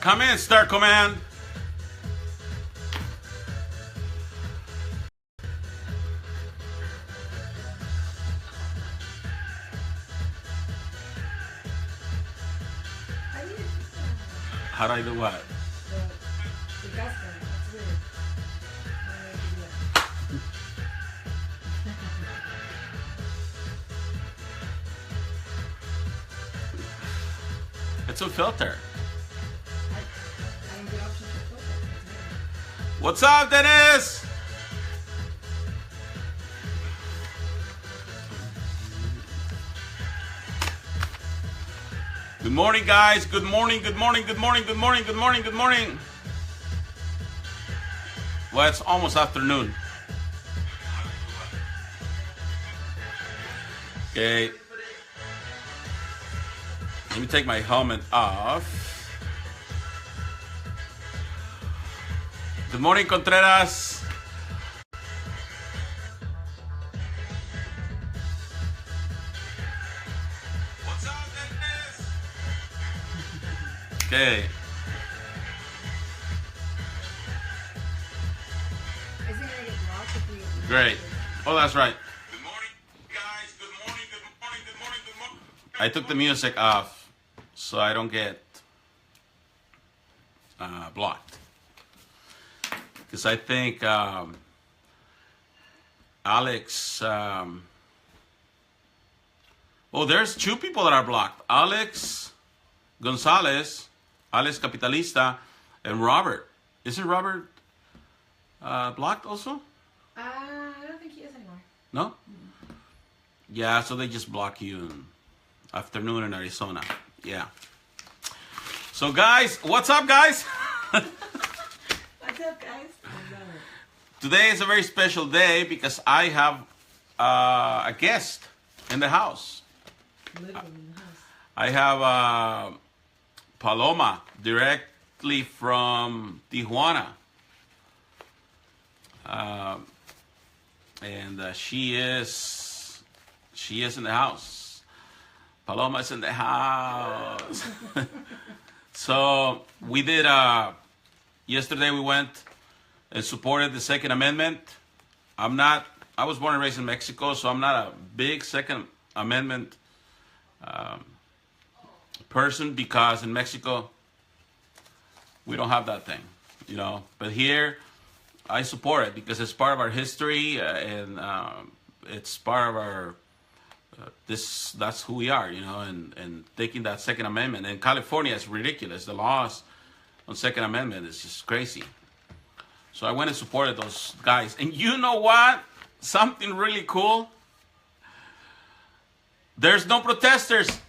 Come in, Star Command. How do I do what? The gas gun. That's weird. It's a filter. I don't get options for filter. That's weird. What's up, Dennis? Good morning, guys. Good morning, good morning, good morning, good morning, good morning, good morning. Well, it's almost afternoon. Okay. Let me take my helmet off. Good morning, Contreras. What's up, Dennis? Okay. Is it gonna get blocked if we? Great. Oh, that's right. Good morning, guys. Good morning, good morning, good morning, good morning. I took the music off so I don't get blocked. Because I think Alex... oh, there's two people that are blocked. Alex Gonzalez, Alex Capitalista, and Robert. Isn't Robert blocked also? I don't think he is anymore. No? Yeah, so they just block you in afternoon in Arizona. Yeah. So guys, what's up, guys? What's up, guys? Today is a very special day because I have a guest in the house. Living in the house. I have Paloma directly from Tijuana. And she is in the house. Paloma's in the house. So we did yesterday we went and supported the Second Amendment. I was born and raised in Mexico, so I'm not a big Second Amendment person because in Mexico we don't have that thing, you know. But here I support it because it's part of our history and it's part of our that's who we are, you know. And taking that Second Amendment in California is ridiculous. The laws on Second Amendment is just crazy. So I went and supported those guys. And you know what? Something really cool. There's no protesters.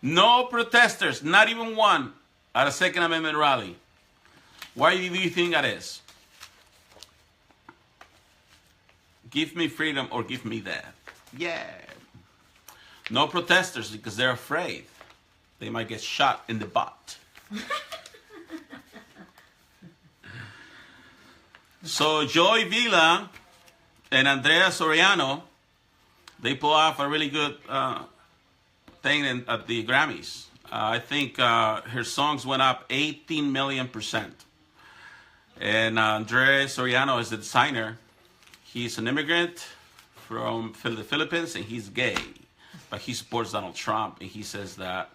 No protesters, not even one, at a Second Amendment rally. Why do you think that is? Give me freedom or give me that. Yeah. No protesters because they're afraid. They might get shot in the butt. So Joy Vila and Andrea Soriano, they pull off a really good thing at the Grammys. I think her songs went up 18 million%. And Andrea Soriano is the designer. He's an immigrant from the Philippines and he's gay. But he supports Donald Trump and he says that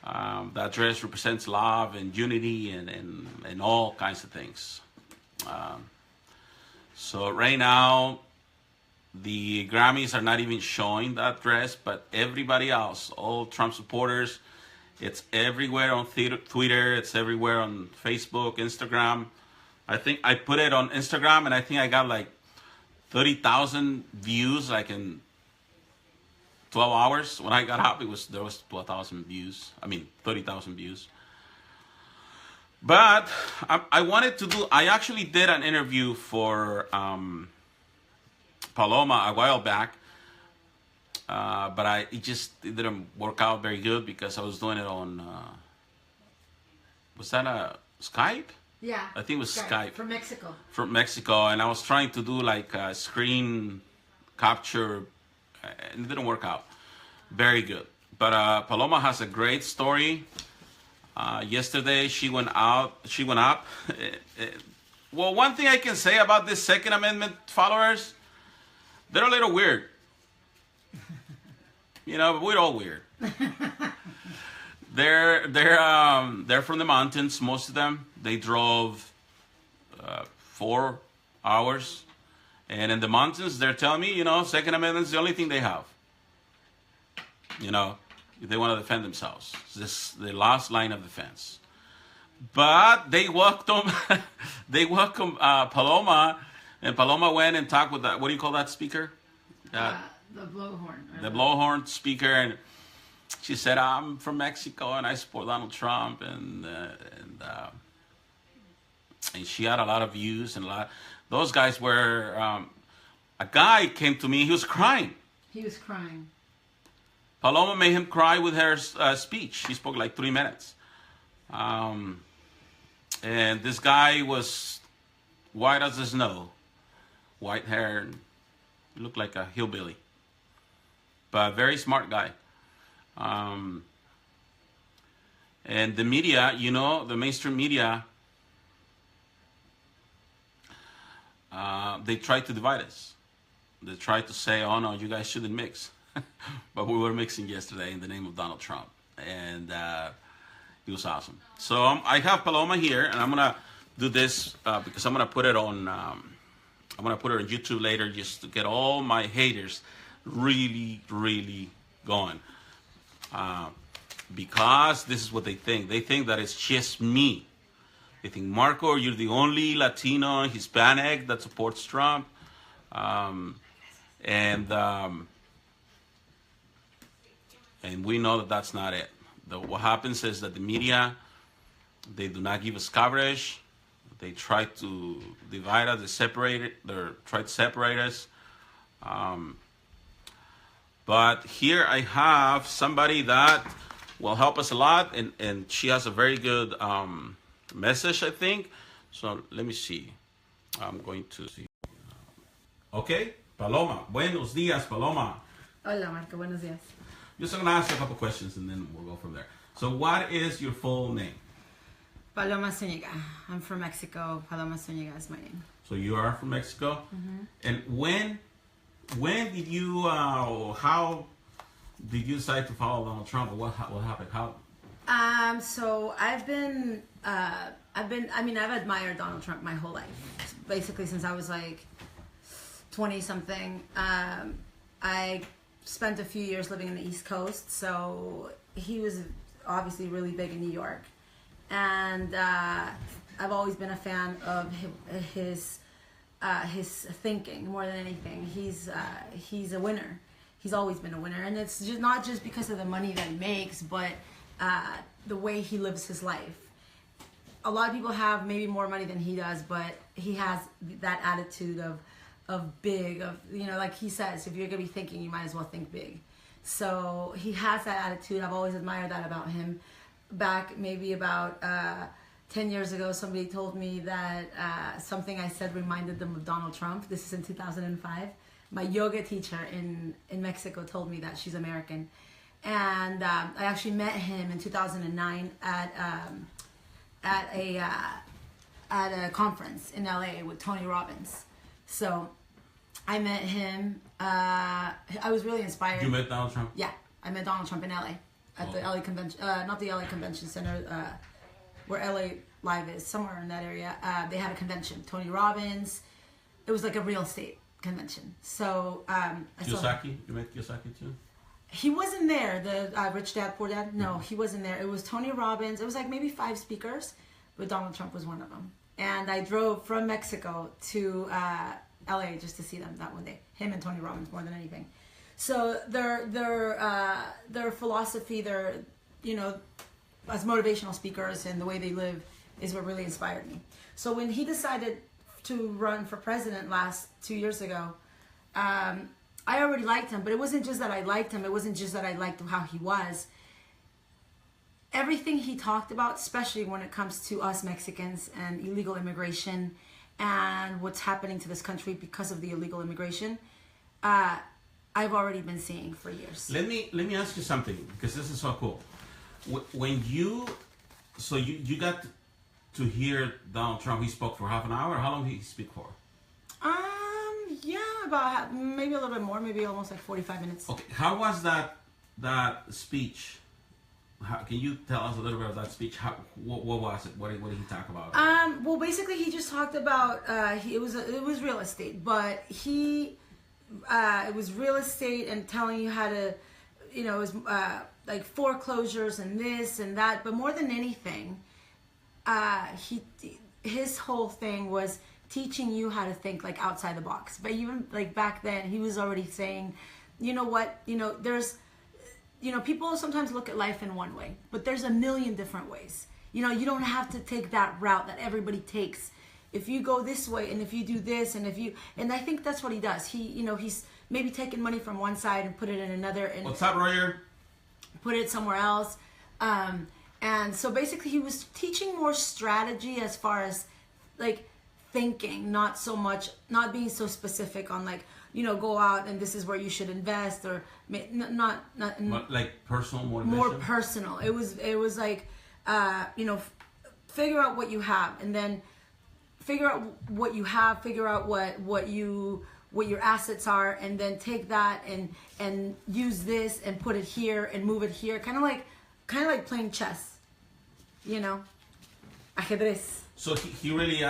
that dress represents love and unity and all kinds of things. So right now, the Grammys are not even showing that dress, but everybody else, all Trump supporters, it's everywhere on Twitter, it's everywhere on Facebook, Instagram. I think I put it on Instagram and I think I got like 30,000 views like in 12 hours. When I got up, there was 12,000 views. I mean, 30,000 views. But I actually did an interview for Paloma a while back, but it didn't work out very good because I was doing it on, was that a Skype? Yeah. I think it was Skype. From Mexico. From Mexico, and I was trying to do like a screen capture, and it didn't work out very good. But Paloma has a great story. Yesterday she went out. She went up. Well, one thing I can say about this Second Amendment followers, they're a little weird. You know, we're all weird. They're from the mountains. Most of them. They drove 4 hours, and in the mountains, they're telling me, you know, Second Amendment is the only thing they have. You know, if they want to defend themselves, this is the last line of defense. But they welcome, Paloma, and Paloma went and talked with that. What do you call that speaker? The blowhorn. The blowhorn speaker, and she said, "I'm from Mexico and I support Donald Trump," and she had a lot of views and a lot. Those guys were. A guy came to me. He was crying. He was crying. Paloma made him cry with her speech. She spoke like 3 minutes. And this guy was white as the snow, white hair, and looked like a hillbilly, but a very smart guy. And the media, you know, the mainstream media, they tried to divide us. They tried to say, "Oh no, you guys shouldn't mix," but we were mixing yesterday in the name of Donald Trump, and it was awesome. So I have Paloma here, and I'm gonna do this because I'm gonna put it on. I'm gonna put it on YouTube later, just to get all my haters really, really going. Because this is what they think. They think that it's just me. They think, Marco, you're the only Latino, Hispanic that supports Trump, and we know that that's not it. What happens is that the media, they do not give us coverage. They try to divide us. They try to separate us. But here I have somebody that will help us a lot, and she has a very good message, I think. So let me see. I'm going to see. Okay, Paloma. Buenos días, Paloma. Hola, Marco. Buenos días. Just going to ask you a couple questions, and then we'll go from there. So what is your full name? Paloma Zuniga. I'm from Mexico. Paloma Zuniga is my name. So you are from Mexico? Mm-hmm. And when did you, how did you decide to follow Donald Trump? Or what happened? How? So I've admired Donald Trump my whole life. Basically since I was like 20 something. I spent a few years living in the East Coast, so he was obviously really big in New York. And I've always been a fan of his thinking more than anything. He's a winner. He's always been a winner, and it's just not just because of the money that he makes, but the way he lives his life. A lot of people have maybe more money than he does, but he has that attitude of big, of, you know, like he says, if you're gonna be thinking, you might as well think big. So he has that attitude. I've always admired that about him. Back maybe about 10 years ago, somebody told me that something I said reminded them of Donald Trump. This is in 2005. My yoga teacher in Mexico told me that. She's American. And I actually met him in 2009 at a conference in LA with Tony Robbins. So I met him. I was really inspired. You met Donald Trump? Yeah, I met Donald Trump in LA. At the LA convention, not the LA Convention Center, where LA Live is, somewhere in that area. They had a convention. Tony Robbins. It was like a real estate convention. So Kiyosaki, you met Kiyosaki too? He wasn't there. The Rich Dad Poor Dad. No, he wasn't there. It was Tony Robbins. It was like maybe 5 speakers, but Donald Trump was one of them. And I drove from Mexico to LA just to see them that one day. Him and Tony Robbins more than anything. So their philosophy, their, you know, as motivational speakers and the way they live is what really inspired me. So when he decided to run for president 2 years ago, I already liked him, but it wasn't just that I liked him. It wasn't just that I liked how he was. Everything he talked about, especially when it comes to us Mexicans and illegal immigration and what's happening to this country because of the illegal immigration, I've already been seeing for years. Let me ask you something, because this is so cool. When you so you got to hear Donald Trump. He spoke for half an hour. How long did he speak for? Yeah, about maybe a little bit more, maybe almost like 45 minutes. Okay, how was that speech? Can you tell us a little bit of that speech? What was it? What did he talk about? Well, basically, he just talked about it was real estate, but it was real estate and telling you how to, it was like foreclosures and this and that. But more than anything, his whole thing was teaching you how to think like outside the box. But even like back then, he was already saying, you know what, there's, people sometimes look at life in one way, but there's a million different ways. You don't have to take that route that everybody takes. If you go this way and if you do this and and I think that's what he does. He's maybe taking money from one side and put it in another and what's up, Royer? Put it somewhere else. And so basically he was teaching more strategy as far as like thinking, not being so specific on like, go out and this is where you should invest or not like personal motivation. More personal. It was like, figure out what you have and then figure out what you have, figure out what your assets are, and then take that and use this and put it here and move it here. Kind of like playing chess, ajedrez. So he really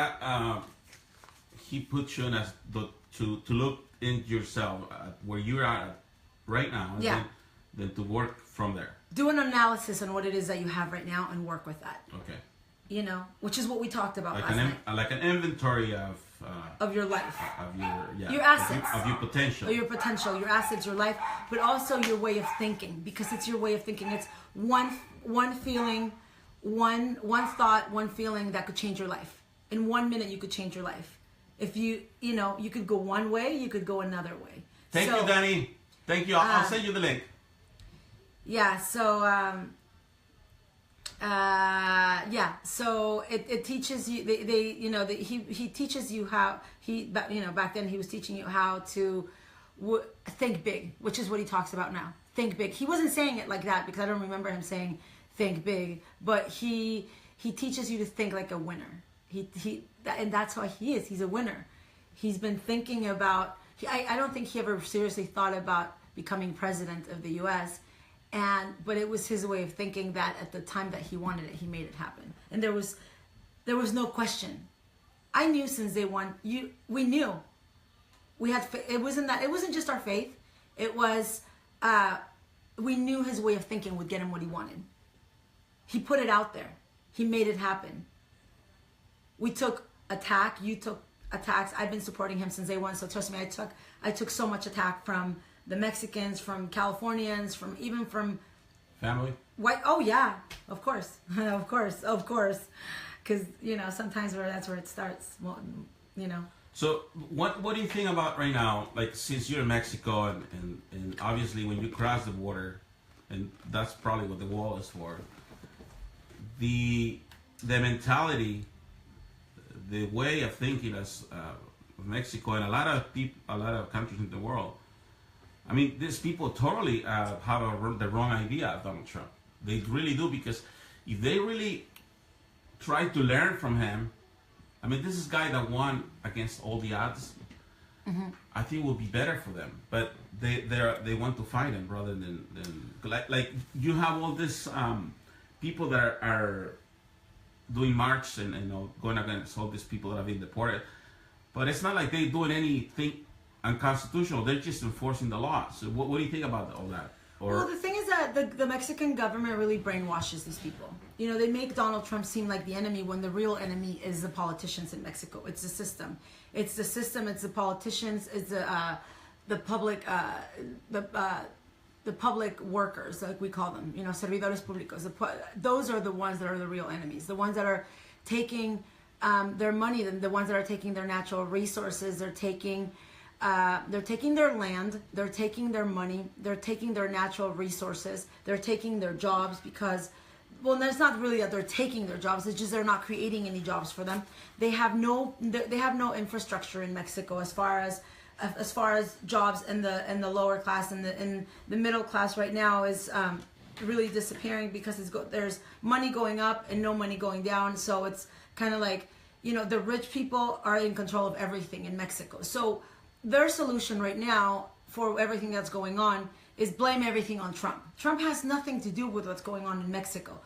he puts you in to look into yourself where you're at right now, and then to work from there. Do an analysis on what it is that you have right now and work with that. Okay. Which is what we talked about like last night. Like an inventory of your life, of your assets, of your potential, your assets, your life, but also your way of thinking, because it's your way of thinking. It's one feeling, one thought, one feeling that could change your life. In 1 minute, you could change your life. If you could go one way, you could go another way. Thank you, Danny. Thank you. I'll send you the link. Yeah. So it teaches you. He teaches you how back then he was teaching you how to think big, which is what he talks about now. Think big. He wasn't saying it like that because I don't remember him saying think big, but he teaches you to think like a winner. And that's why he is. He's a winner. He's been thinking about. I don't think he ever seriously thought about becoming president of the U.S. But it was his way of thinking that at the time that he wanted it, he made it happen. And there was no question. I knew since day one. We knew. We had. It wasn't just our faith. It was. We knew his way of thinking would get him what he wanted. He put it out there. He made it happen. We took attack. You took attacks. I've been supporting him since day one. So trust me, I took so much attack from the Mexicans, from Californians, even from family. White. Oh yeah, of course, of course, because sometimes that's where it starts. Well, So what do you think about right now? Like since you're in Mexico and obviously when you cross the border, and that's probably what the wall is for. The mentality, the way of thinking as Mexico and a lot of countries in the world. I mean, these people totally have the wrong idea of Donald Trump. They really do, because if they really try to learn from him, I mean, this is a guy that won against all the odds. Mm-hmm. I think it will be better for them, but they want to fight him rather than like you have all this people that are doing march and going against all these people that have been deported, but it's not like they're doing anything unconstitutional. They're just enforcing the law. So what do you think about all that? Well, the thing is that the Mexican government really brainwashes these people. They make Donald Trump seem like the enemy when the real enemy is the politicians in Mexico. It's the system. It's the system. It's the politicians. It's the public the public workers, like we call them. Servidores públicos. Those are the ones that are the real enemies. The ones that are taking their money. The ones that are taking their natural resources. They're taking their land, they're taking their money, they're taking their natural resources, they're taking their jobs because, well, it's not really that they're taking their jobs, it's just they're not creating any jobs for them. They have no infrastructure in Mexico as far as jobs in the lower class, and the middle class right now is really disappearing because there's money going up and no money going down. So it's kind of like, the rich people are in control of everything in Mexico. So their solution right now for everything that's going on is blame everything on Trump. Trump has nothing to do with what's going on in Mexico.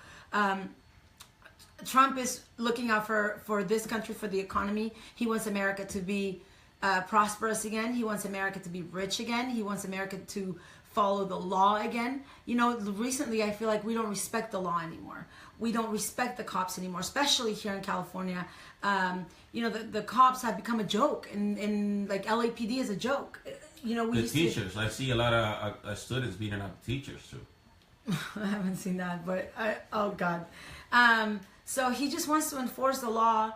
Trump is looking out for this country, for the economy. He wants America to be prosperous again. He wants America to be rich again. He wants America to follow the law again. Recently I feel like we don't respect the law anymore. We don't respect the cops anymore, especially here in California. The cops have become a joke, and like LAPD is a joke. The teachers, I see a lot of students beating up teachers too. I haven't seen that, but oh God. So he just wants to enforce the law,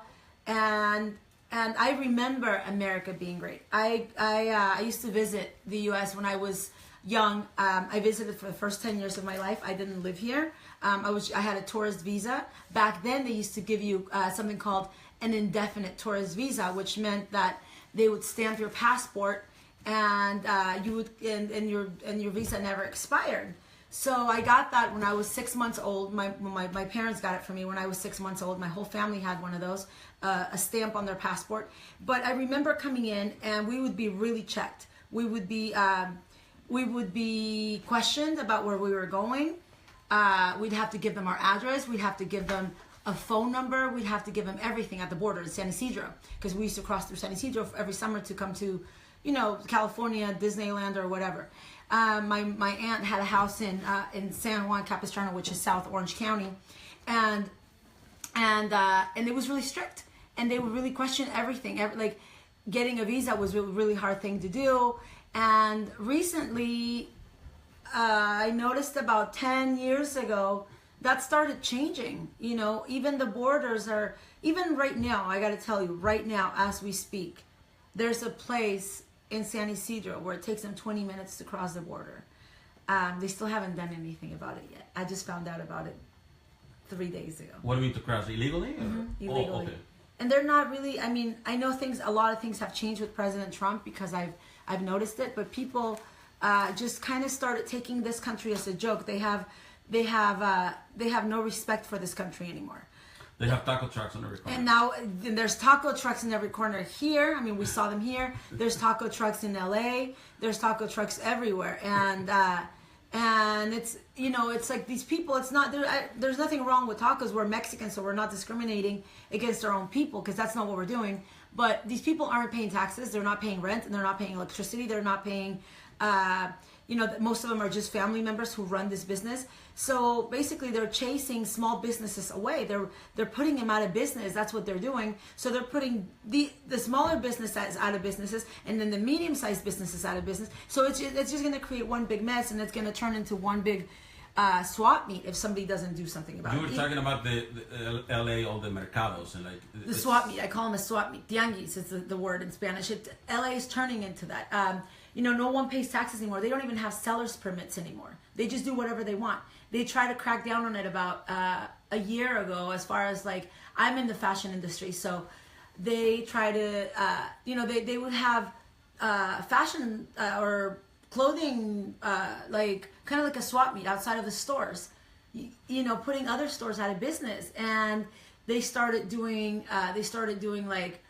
and I remember America being great. I used to visit the U.S. when I was young. I visited for the first 10 years of my life. I didn't live here. I had a tourist visa. Back then, they used to give you something called an indefinite tourist visa, which meant that they would stamp your passport, and your visa never expired. So I got that when I was 6 months old. My parents got it for me when I was 6 months old. My whole family had one of those, a stamp on their passport. But I remember coming in, and we would be really checked. We would be questioned about where we were going. We'd have to give them our address. We'd have to give them a phone number. We'd have to give them everything at the border in San Isidro, because we used to cross through San Isidro every summer to come to, California, Disneyland, or whatever. My aunt had a house in San Juan Capistrano, which is South Orange County, and it was really strict, and they would really question everything. Like getting a visa was a really hard thing to do. And recently, I noticed about 10 years ago that started changing. Even the borders are, even right now, I got to tell you, right now as we speak, there's a place in San Isidro where it takes them 20 minutes to cross the border. They still haven't done anything about it yet. I just found out about it 3 days ago. What do you mean to cross? Illegally? Mm-hmm. Illegally. Oh, okay. And they're not really, I know a lot of things have changed with President Trump, because I've noticed it, but people just kind of started taking this country as a joke. They have no respect for this country anymore. They have taco trucks on every corner. And now there's taco trucks in every corner here. We saw them here. There's taco trucks in LA. There's taco trucks everywhere. And it's, it's like these people, it's not, there's nothing wrong with tacos. We're Mexican, so we're not discriminating against our own people, because that's not what we're doing. But these people aren't paying taxes. They're not paying rent, and they're not paying electricity. They're not paying, most of them are just family members who run this business. So basically they're chasing small businesses away. They're putting them out of business. That's what they're doing. So they're putting the smaller businesses out of businesses, and then the medium-sized businesses out of business. So it's just going to create one big mess, and it's going to turn into one big swap meet if somebody doesn't do something about it. You were talking about the LA, all the mercados, and the swap meet. I call them a swap meet. Tianguis is the word in Spanish. LA is turning into that. No one pays taxes anymore. They don't even have seller's permits anymore. They just do whatever they want. They try to crack down on it about a year ago, as far as like, I'm in the fashion industry, so they try to, they would have fashion or clothing, like kind of like a swap meet outside of the stores, putting other stores out of business. And they started doing like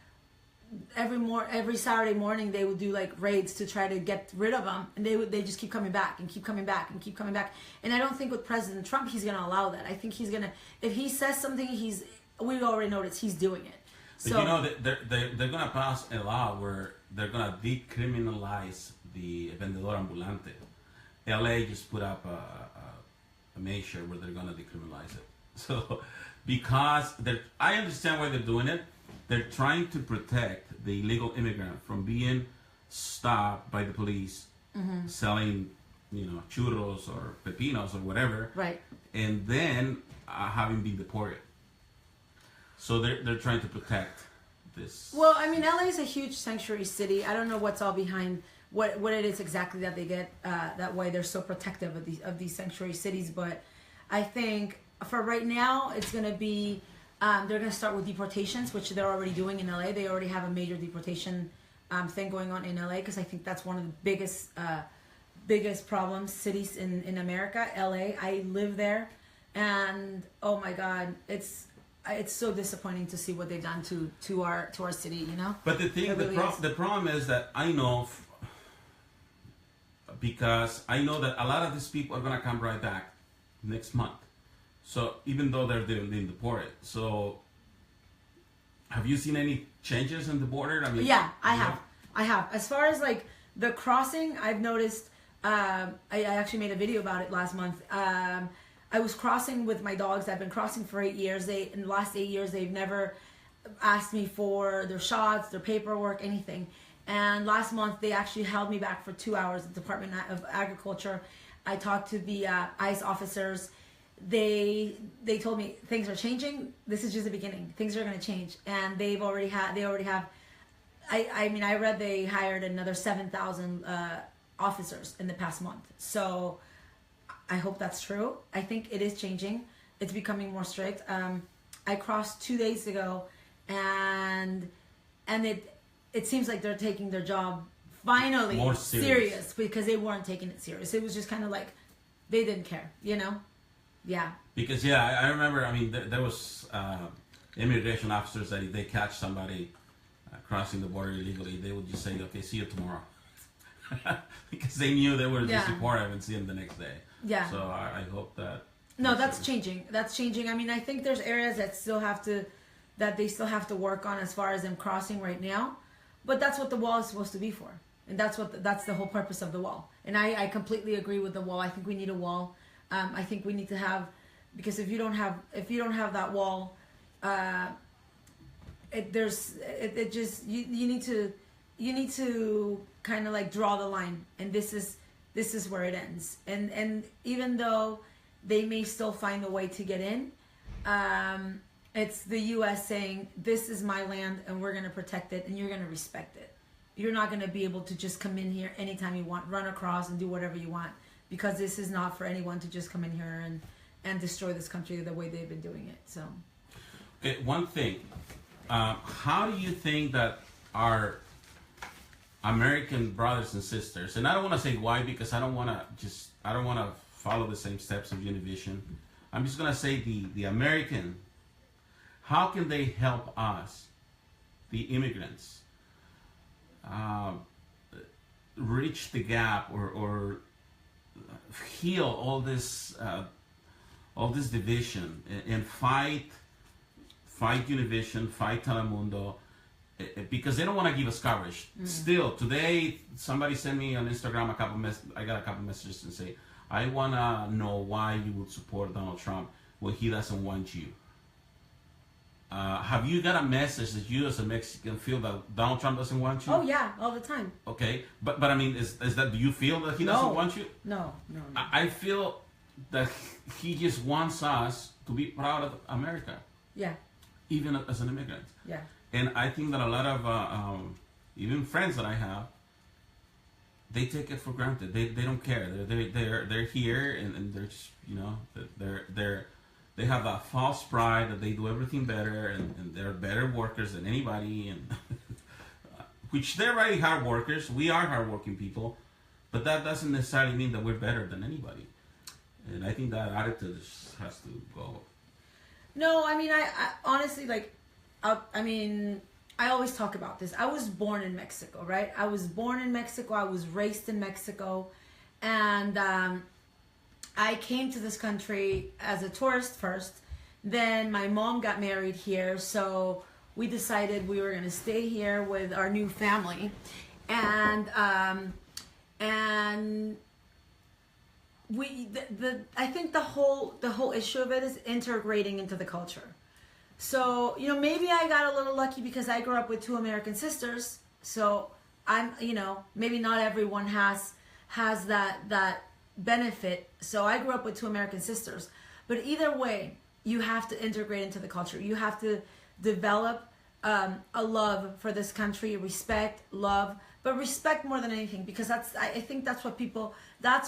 every Saturday morning they would do like raids to try to get rid of them, and they just keep coming back and keep coming back and keep coming back. And I don't think with President Trump he's going to allow that. I think he's going to, if he says something, we already noticed he's doing it. So they're going to pass a law where they're going to decriminalize the vendedor ambulante. LA just put up a measure where they're going to decriminalize it. So because I understand why they're doing it. They're trying to protect the illegal immigrant from being stopped by the police, selling, churros or pepinos or whatever, right? And then having been deported. So they're trying to protect this. Well, LA is a huge sanctuary city. I don't know what's all behind what it is exactly that they get that way. They're so protective of these sanctuary cities, but I think for right now it's going to be. They're going to start with deportations, which they're already doing in LA. They already have a major deportation thing going on in LA, because I think that's one of the biggest biggest problems cities in America. LA, I live there, and oh my God, it's so disappointing to see what they've done to our city. You know. But the thing, the problem is that I know, because I know that a lot of these people are gonna come right back next month. So even though they're being deported, so have you seen any changes in the border? I mean, yeah, I have. As far as like the crossing, I've noticed. I actually made a video about it last month. I was crossing with my dogs. I've been crossing for 8 years. In the last 8 years, they've never asked me for their shots, their paperwork, anything. And last month, they actually held me back for 2 hours at the Department of Agriculture. I talked to the ICE officers. They told me things are changing. This is just the beginning. Things are going to change, and they already have. I mean, I read they hired another 7,000 officers in the past month. So I hope that's true. I think it is changing. It's becoming more strict. I crossed 2 days ago, and it seems like they're taking their job finally more serious, because they weren't taking it serious. It was just kind of like they didn't care, you know? Yeah. Because I remember. I mean, there was immigration officers that if they catch somebody crossing the border illegally, they would just say, "Okay, see you tomorrow," because they knew they were just deported and see them the next day. Yeah. So I hope that. No, that's changing. That's changing. I mean, I think there's areas that they still have to work on as far as them crossing right now, but that's what the wall is supposed to be for, and that's the whole purpose of the wall. And I completely agree with the wall. I think we need a wall. I think we need to have, because if you don't have that wall, you need to kind of like draw the line, and this is where it ends. And even though they may still find a way to get in, it's the U.S. saying, this is my land and we're going to protect it and you're going to respect it. You're not going to be able to just come in here anytime you want, run across and do whatever you want, because this is not for anyone to just come in here and destroy this country the way they've been doing it. So, okay, one thing, how do you think that our American brothers and sisters, and I don't want to say why, because I don't want to follow the same steps of Univision. I'm just going to say the American, how can they help us, the immigrants, reach the gap or heal all this division and fight Univision, fight Telemundo, because they don't want to give us coverage. Still today, somebody sent me on Instagram I got a couple messages and say, I want to know why you would support Donald Trump when he doesn't want you. Have you got a message that you as a Mexican feel that Donald Trump doesn't want you? Oh yeah, all the time. Okay, but I mean, is that, do you feel that he doesn't want you? No. I feel that he just wants us to be proud of America. Yeah. Even as an immigrant. Yeah. And I think that a lot of even friends that I have, they take it for granted. They don't care. They're here and they're just, you know, they have that false pride that they do everything better and they're better workers than anybody, and which they're really hard workers. We are hardworking people, but that doesn't necessarily mean that we're better than anybody. And I think that attitude has to go. No, I mean, I honestly, like, I always talk about this. I was born in Mexico, right? I was born in Mexico. I was raised in Mexico. And I came to this country as a tourist first. Then my mom got married here. So we decided we were going to stay here with our new family. And I think the whole issue of it is integrating into the culture. So, you know, maybe I got a little lucky because I grew up with 2 American sisters. So I'm, you know, maybe not everyone has that benefit. So I grew up with 2 American sisters. But either way, you have to integrate into the culture. You have to develop a love for this country, respect, love, but respect more than anything, because I think that's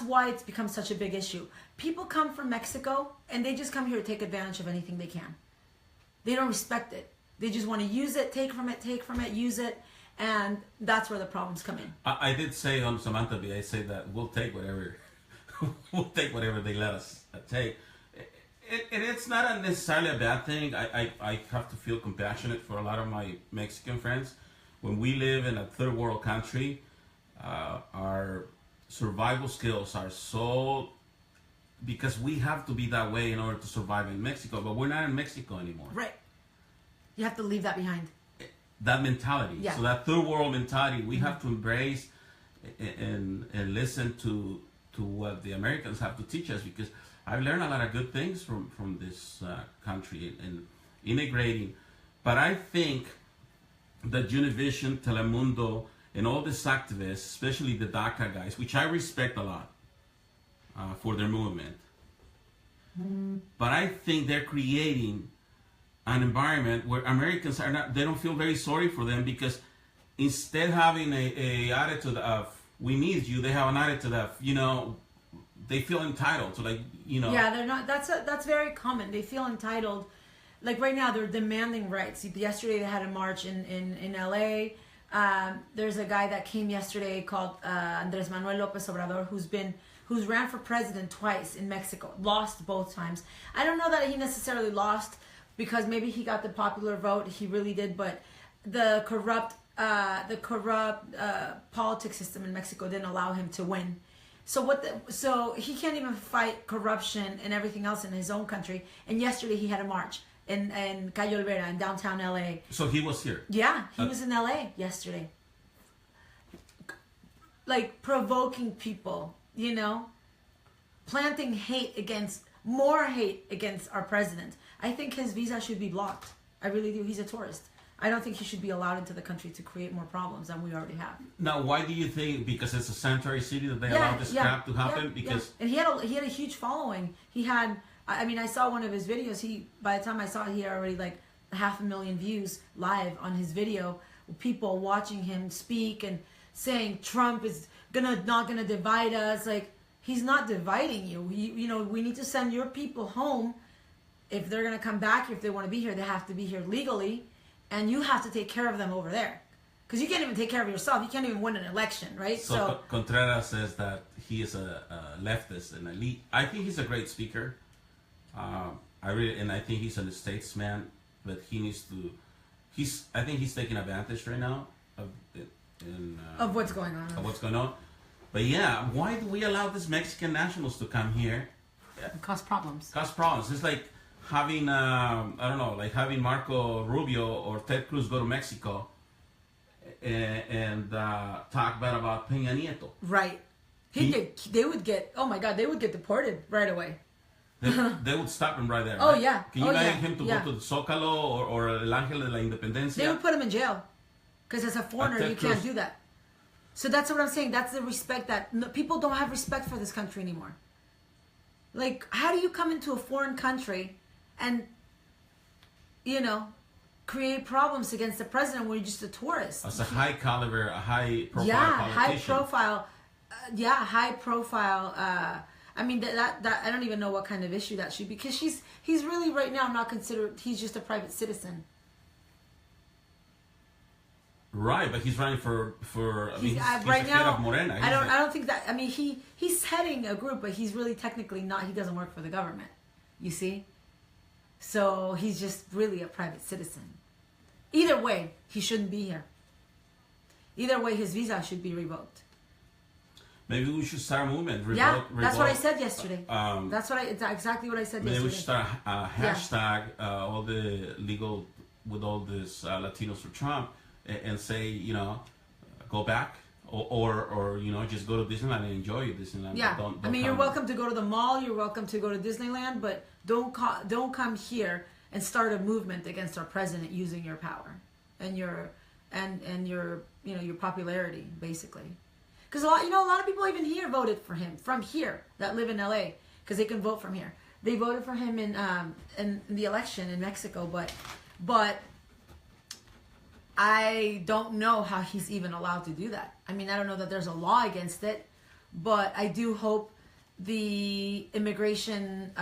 why it's become such a big issue. People come from Mexico and they just come here to take advantage of anything they can. They don't respect it. They just want to use it, take from it, use it. And that's where the problems come in. I did say on Samantha B, I say that we'll take whatever, we'll take whatever they let us take. It's not necessarily a bad thing. I have to feel compassionate for a lot of my Mexican friends. When we live in a third world country, our survival skills are so, because we have to be that way in order to survive in Mexico, but we're not in Mexico anymore. Right. You have to leave that behind. That mentality. Yeah. So that third world mentality, we have to embrace and listen to what the Americans have to teach us, because I've learned a lot of good things from this country and integrating. But I think that Univision, Telemundo, and all these activists, especially the DACA guys, which I respect a lot for their movement, but I think they're creating an environment where Americans are not, they don't feel very sorry for them, because instead of having a attitude of, we need you, they have an attitude of, you know, they feel entitled to, like, you know. Yeah, they're not, that's very common. They feel entitled. Like right now, they're demanding rights. Yesterday they had a march in LA. There's a guy that came yesterday called Andres Manuel Lopez Obrador, who's ran for president twice in Mexico, lost both times. I don't know that he necessarily lost because maybe he got the popular vote. He really did, but the corrupt politics system in Mexico didn't allow him to win. So he can't even fight corruption and everything else in his own country. And yesterday he had a march in Calle Olvera in downtown LA. So he was here. Yeah, he was in LA yesterday. Like provoking people, you know, planting more hate against our president. I think his visa should be blocked. I really do. He's a tourist. I don't think he should be allowed into the country to create more problems than we already have. Now, why do you think? Because it's a sanctuary city that they allowed this crap to happen? Because and he had a huge following. He had, I mean, I saw one of his videos. By the time I saw it, he had already like 500,000 views live on his video. People watching him speak and saying Trump is not gonna divide us. Like, he's not dividing you. You know, we need to send your people home. If they're gonna come back, if they want to be here, they have to be here legally. And you have to take care of them over there. Because you can't even take care of yourself. You can't even win an election, right? So Contreras says that he is a leftist and elite. I think he's a great speaker. I think he's a statesman, but he needs to. I think he's taking advantage right now of what's going on. Of what's going on. But yeah, why do we allow these Mexican nationals to come here? Cause problems. It's like having having Marco Rubio or Ted Cruz go to Mexico and talk bad about Peña Nieto. Right. They would get deported right away. They would stop him right there. Oh, right? yeah. Can you imagine him to go to the Zócalo or El Ángel de la Independencia? They would put him in jail. Because as a foreigner, you can't do that. So that's what I'm saying. That's the respect that people don't have respect for this country anymore. Like, how do you come into a foreign country and, you know, create problems against the president when you're just a tourist? As a high caliber, a high profile politician. High profile. I mean, that I don't even know what kind of issue that should be, because he's really right now not considered. He's just a private citizen. Right, but he's running for he's right now. Head of Morena. I don't think that. I mean, he's heading a group, but he's really technically not. He doesn't work for the government. You see, so he's just really a private citizen. Either way, he shouldn't be here. Either way, his visa should be revoked. Maybe we should start a movement. That's what I said yesterday. It's exactly what I said yesterday. Maybe we should start a hashtag all the legal with all this Latinos for Trump. And say, you know, go back or you know, just go to Disneyland and enjoy Disneyland. Yeah, I mean, you're welcome to go to the mall. You're welcome to go to Disneyland, but don't come here and start a movement against our president using your power and your you know, your popularity, basically. Because a lot of people even here voted for him from here that live in LA because they can vote from here. They voted for him in the election in Mexico, but I don't know how he's even allowed to do that. I mean, I don't know that there's a law against it, but I do hope the immigration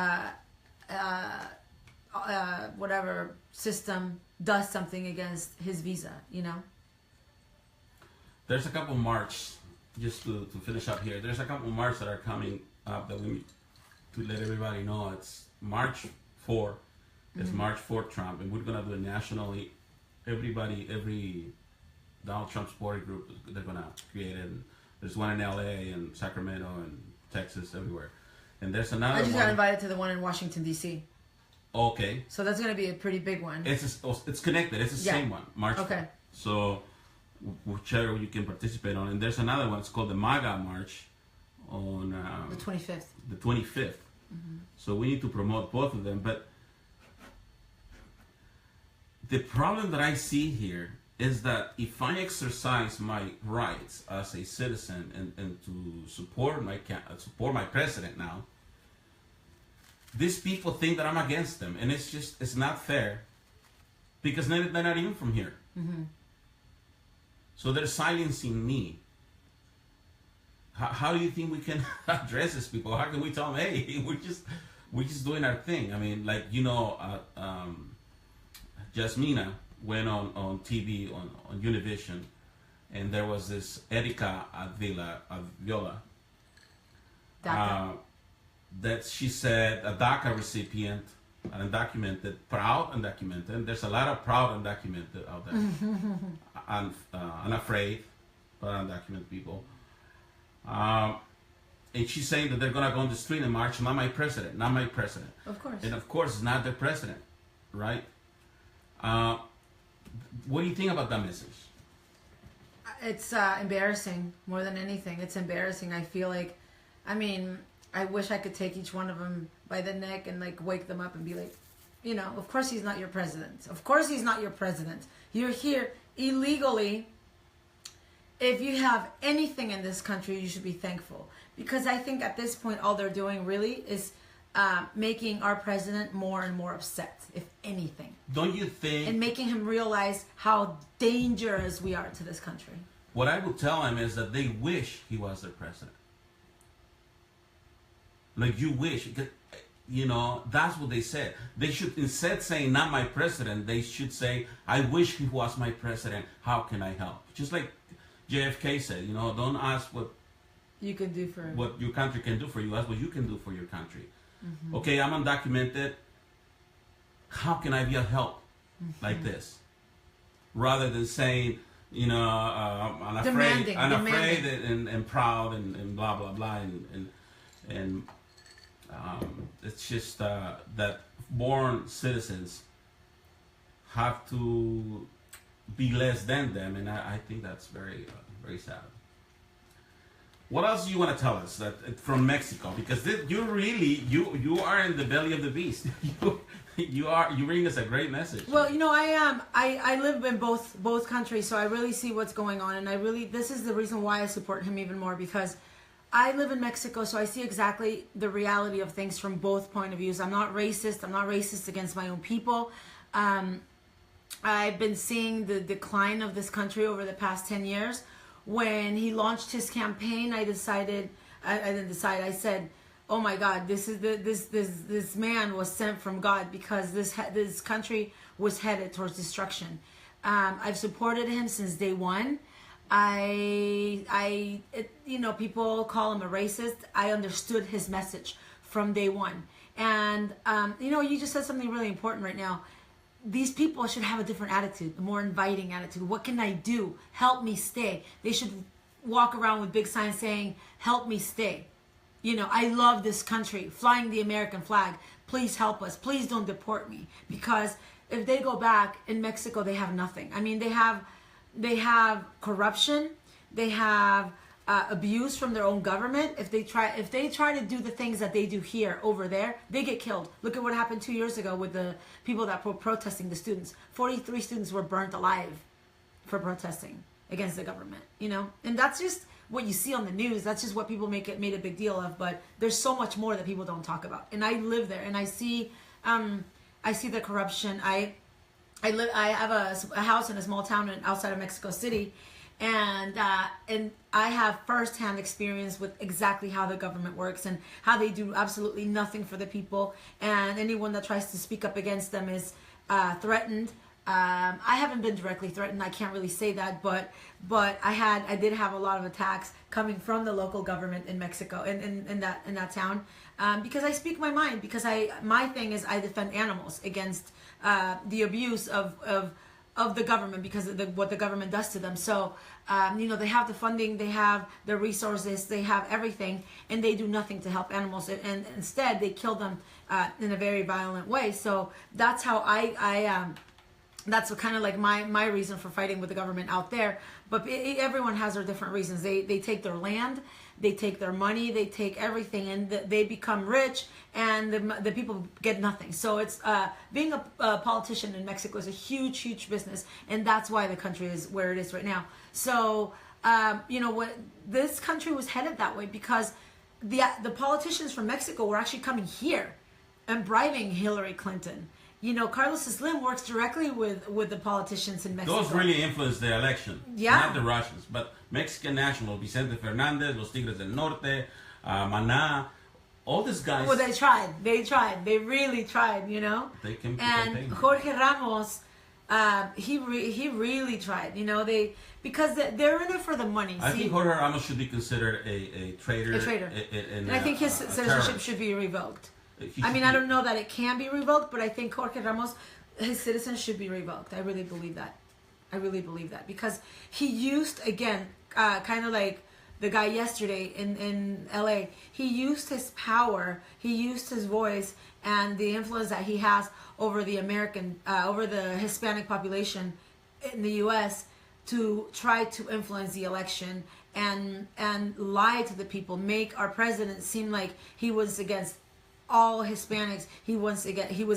whatever system does something against his visa, you know? there's a couple marches, just to finish up here. There's a couple marches that are coming up that we need to let everybody know. It's March 4. It's March 4 Trump, and we're gonna do it nationally. Every Donald Trump supporting group, they're gonna create it. And there's one in LA and Sacramento and Texas, everywhere. And there's another. I just got invited to the one in Washington D.C. Okay. So that's gonna be a pretty big one. It's connected. It's the same one, March 4. Okay. So whichever you can participate on, and there's another one. It's called the MAGA March on The 25th. The 25th. So we need to promote both of them. But the problem that I see here is that if I exercise my rights as a citizen and to support my president now, these people think that I'm against them, and it's not fair, because they're not even from here. So they're silencing me. How do you think we can address these people? How can we tell them, hey, we're just doing our thing? I mean, like, Jasmina went on TV on Univision, and there was this Erika Avila that she said, a DACA recipient, proud undocumented, and there's a lot of proud undocumented out there, unafraid, but undocumented people. And she's saying that they're going to go on the street and march, not my president. Of course. And of course, it's not their president, right? What do you think about that message? It's embarrassing more than anything. It's embarrassing. I feel like, I wish I could take each one of them by the neck and like wake them up and be like, of course he's not your president. Of course he's not your president. You're here illegally. If you have anything in this country, you should be thankful. Because I think at this point, all they're doing really is making our president more and more upset, if anything. Don't you think? And making him realize how dangerous we are to this country. What I would tell him is that they wish he was their president. Like, you wish, because, that's what they said. They should, instead saying, not my president, they should say, I wish he was my president. How can I help? Just like JFK said, don't ask what you can do for what your country can do for you. Ask what you can do for your country. Okay, I'm undocumented. How can I be of help like this? Rather than saying, I'm afraid, and proud and blah blah blah and it's just that born citizens have to be less than them, and I think that's very very sad. What else do you want to tell us that from Mexico? Because you are in the belly of the beast. you bring us a great message. Well, I live in both countries, so I really see what's going on, and this is the reason why I support him even more, because I live in Mexico, so I see exactly the reality of things from both point of views. I'm not racist. I'm not racist against my own people. I've been seeing the decline of this country over the past 10 years. When he launched his campaign, I said, oh my God, this man was sent from God, because this country was headed towards destruction. I've supported him since day one. People call him a racist. I understood his message from day one. And, you just said something really important right now. These people should have a different attitude, a more inviting attitude. What can I do? Help me stay. They should walk around with big signs saying, help me stay. I love this country, flying the American flag. Please help us. Please don't deport me. Because if they go back in Mexico, they have nothing. They have corruption. They have abuse from their own government. If they try to do the things that they do here over there, they get killed. Look at what happened 2 years ago with the people that were protesting, the students. 43 students were burnt alive for protesting against the government. And that's just what you see on the news. That's just what people made a big deal of. But there's so much more that people don't talk about. And I live there, and I see the corruption. I have a house in a small town outside of Mexico City, and I have firsthand experience with exactly how the government works and how they do absolutely nothing for the people, and anyone that tries to speak up against them is threatened, I haven't been directly threatened. I can't really say that, but I did have a lot of attacks coming from the local government in Mexico, in that town, because I speak my mind. Because my thing is I defend animals against the abuse of the government, because of what the government does to them. So they have the funding, they have the resources, they have everything, and they do nothing to help animals, and instead they kill them in a very violent way. So that's how that's kind of like my reason for fighting with the government out there. But everyone has their different reasons. They take their land, they take their money, they take everything, and they become rich, and the people get nothing. So it's being a politician in Mexico is a huge business, and that's why the country is where it is right now. So what this country was headed that way, because the politicians from Mexico were actually coming here and bribing Hillary Clinton. Carlos Slim works directly with the politicians in Mexico. Those really influenced the election. Yeah. Not the Russians, but Mexican national, Vicente Fernandez, Los Tigres del Norte, Maná, all these guys. Well, they tried. They really tried, They can And Jorge Ramos, he really tried, because they're in it for the money. I think Jorge Ramos should be considered a traitor. A traitor. And I think his citizenship should be revoked. I don't know that it can be revoked, but I think Jorge Ramos, his citizenship should be revoked. I really believe that. Because he used, again, kind of like the guy yesterday in LA, he used his power, he used his voice, and the influence that he has over the over the Hispanic population in the U.S. to try to influence the election and lie to the people, make our president seem like he was against all Hispanics, he was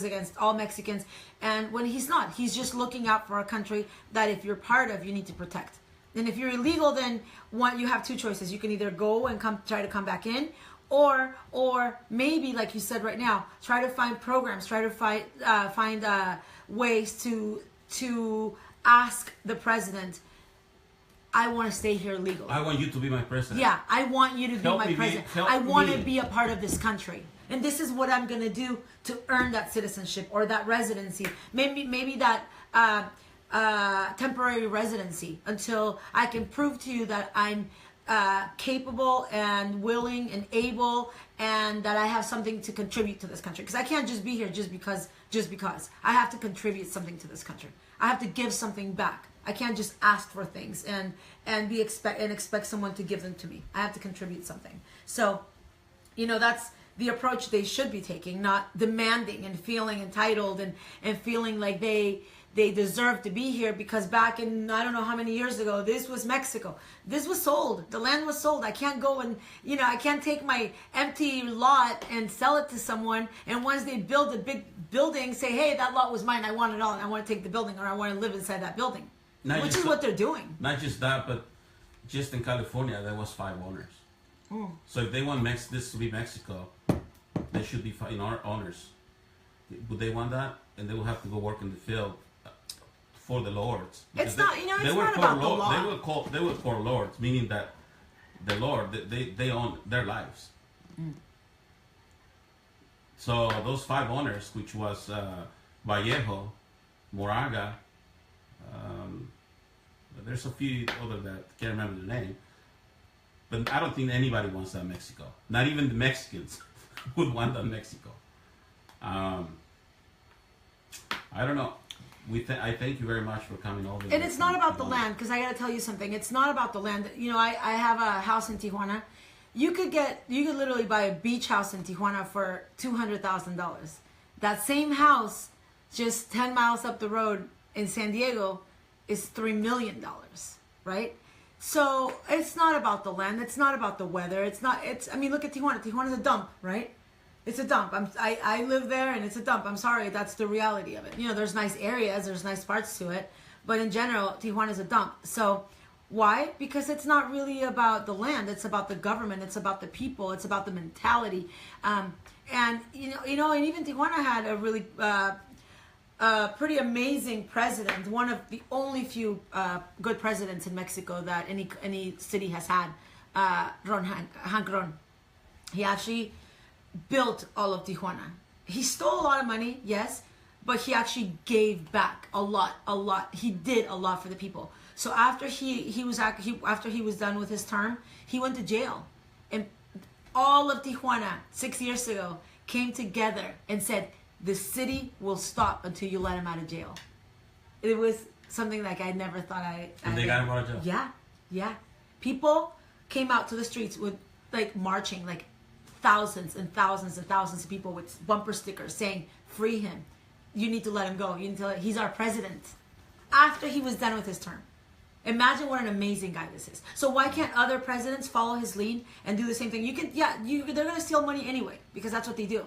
against all Mexicans, and when he's not, he's just looking out for a country that if you're part of, you need to protect. And if you're illegal, then you have two choices. You can either go and try to come back in, or maybe, like you said right now, try to find programs, try to find ways to ask the president, I want to stay here legally. I want you to be my president. Yeah, I want you to be my president. I want to be a part of this country. And this is what I'm going to do to earn that citizenship or that residency. Maybe that temporary residency until I can prove to you that I'm capable and willing and able, and that I have something to contribute to this country. Because I can't just be here just because. I have to contribute something to this country. I have to give something back. I can't just ask for things and expect someone to give them to me. I have to contribute something. So, that's the approach they should be taking, not demanding and feeling entitled and feeling like they deserve to be here, because back in, I don't know how many years ago, this was Mexico. This was sold. The land was sold. I can't go and, I can't take my empty lot and sell it to someone, and once they build a big building, say, hey, that lot was mine, I want it all, and I want to take the building, or I want to live inside that building. Which is what they're doing. Not just that, but just in California, there was 5 owners. So if they want this to be Mexico, they should be owners. Would they want that? And they will have to go work in the field for the lords. It's not about the law. They were called lords, meaning that the Lord, they own their lives. So those 5 owners, which was Vallejo, Moraga, there's a few other that can't remember the name. But I don't think anybody wants that in Mexico. Not even the Mexicans would want that in Mexico. I don't know. I thank you very much for coming over. And it's not about the land, because I got to tell you something. It's not about the land. I have a house in Tijuana. You could literally buy a beach house in Tijuana for $200,000. That same house, just 10 miles up the road in San Diego, is $3 million, right? So it's not about the land. It's not about the weather. Look at Tijuana. Tijuana's a dump, right? It's a dump. I live there, and it's a dump. I'm sorry, that's the reality of it. There's nice areas, there's nice parts to it, but in general, Tijuana's a dump. So why? Because it's not really about the land. It's about the government. It's about the people. It's about the mentality. And even Tijuana had a really pretty amazing president. One of the only few good presidents in Mexico that any city has had. Hank Ron. He actually built all of Tijuana. He stole a lot of money, yes, but he actually gave back a lot. He did a lot for the people. So after he was done with his term, he went to jail, and all of Tijuana 6 years ago came together and said, the city will stop until you let him out of jail. It was something like I never thought And they got him out of jail? Yeah. People came out to the streets with, like, marching, like, thousands and thousands and thousands of people with bumper stickers saying, free him. You need to let him go. You need to he's our president. After he was done with his term. Imagine what an amazing guy this is. So why can't other presidents follow his lead and do the same thing? They're going to steal money anyway, because that's what they do.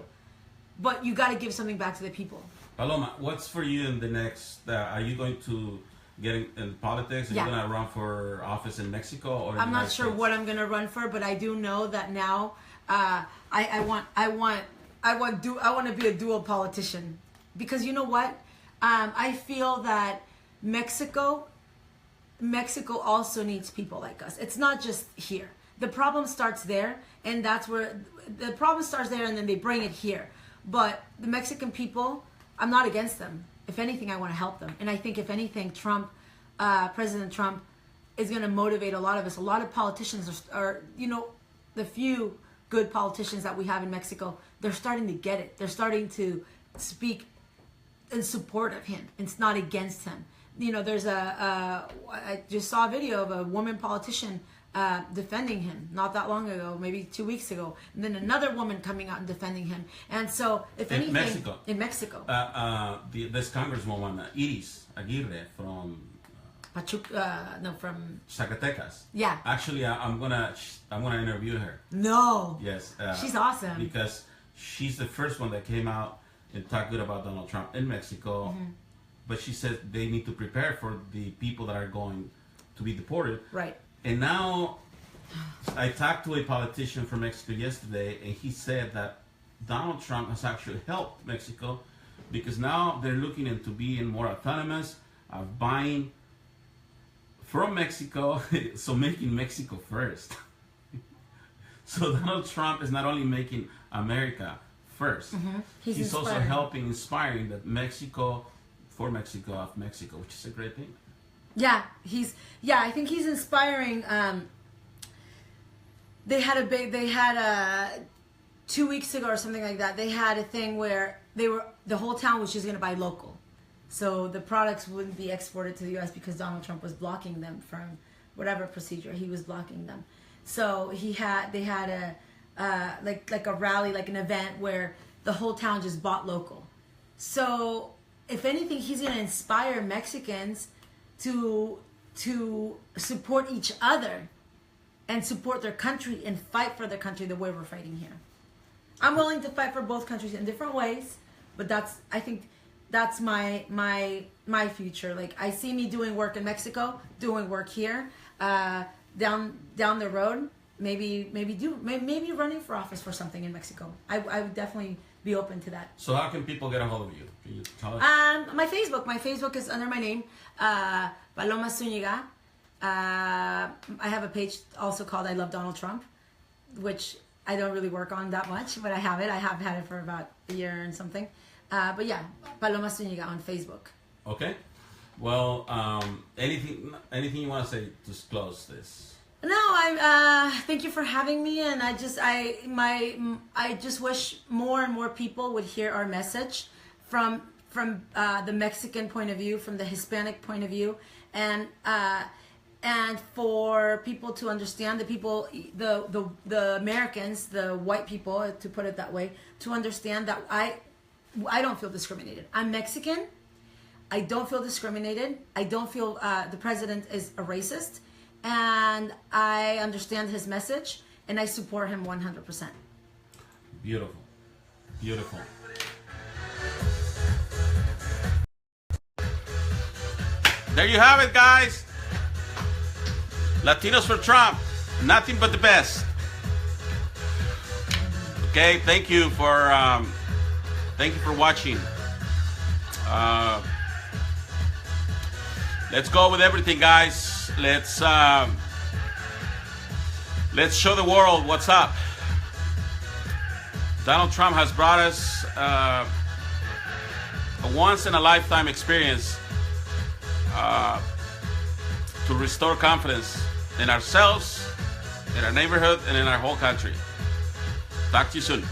But you got to give something back to the people. Paloma, what's for you in the next? Are you going to get in politics? Are you going to run for office in Mexico or? I'm not sure what I'm going to run for, but I do know that now I want to be a dual politician, because you know what? I feel that Mexico also needs people like us. It's not just here. The problem starts there, and that's where the problem starts there, and then they bring it here. But the Mexican people, I'm not against them. If anything, I want to help them. And I think if anything, President Trump is going to motivate a lot of us. A lot of politicians are, the few good politicians that we have in Mexico, they're starting to get it. They're starting to speak in support of him. It's not against him. There's I just saw a video of a woman politician defending him not that long ago, maybe 2 weeks ago, and then another woman coming out and defending him. And so, if anything, in Mexico, this Congresswoman Iris Aguirre from from Zacatecas. Yeah. Actually, I'm gonna interview her. No. Yes. She's awesome because she's the first one that came out and talked good about Donald Trump in Mexico. Mm-hmm. But she said they need to prepare for the people that are going to be deported. Right. And now, I talked to a politician from Mexico yesterday, and he said that Donald Trump has actually helped Mexico, because now they're looking into being more autonomous, of buying from Mexico, so making Mexico first. So Donald Trump is not only making America first, mm-hmm. He's also helping, inspiring that Mexico, for Mexico, of Mexico, which is a great thing. Yeah, I think he's inspiring. They had 2 weeks ago or something like that. They had a thing where the whole town was just going to buy local, so the products wouldn't be exported to the U.S. because Donald Trump was blocking them from whatever procedure he was blocking them. So they had like a rally, like an event where the whole town just bought local. So if anything, he's going to inspire Mexicans to support each other and support their country and fight for their country the way we're fighting here. I'm willing to fight for both countries in different ways, but I think that's my future. Like, I see me doing work in Mexico, doing work here, down the road, maybe running for office for something in Mexico. I would definitely be open to that. So how can people get a hold of you? Can you tell us? My Facebook is under my name, Paloma Zuniga. I have a page also called I Love Donald Trump, which I don't really work on that much, but I have it. I have had it for about a year and something. But yeah, Paloma Zuniga on Facebook. Okay. Well, anything you want to say to close this? No, I thank you for having me, and I just wish more and more people would hear our message from the Mexican point of view, from the Hispanic point of view, and for people to understand, the Americans, the white people, to put it that way, to understand that I don't feel discriminated. I'm Mexican. I don't feel discriminated. I don't feel the president is a racist. And I understand his message, and I support him 100%. Beautiful. Beautiful. There you have it, guys. Latinos for Trump. Nothing but the best. Okay, thank you for watching. Let's go with everything, guys. Let's show the world what's up. Donald Trump has brought us a once in a lifetime experience to restore confidence in ourselves, in our neighborhood, and in our whole country. Talk to you soon.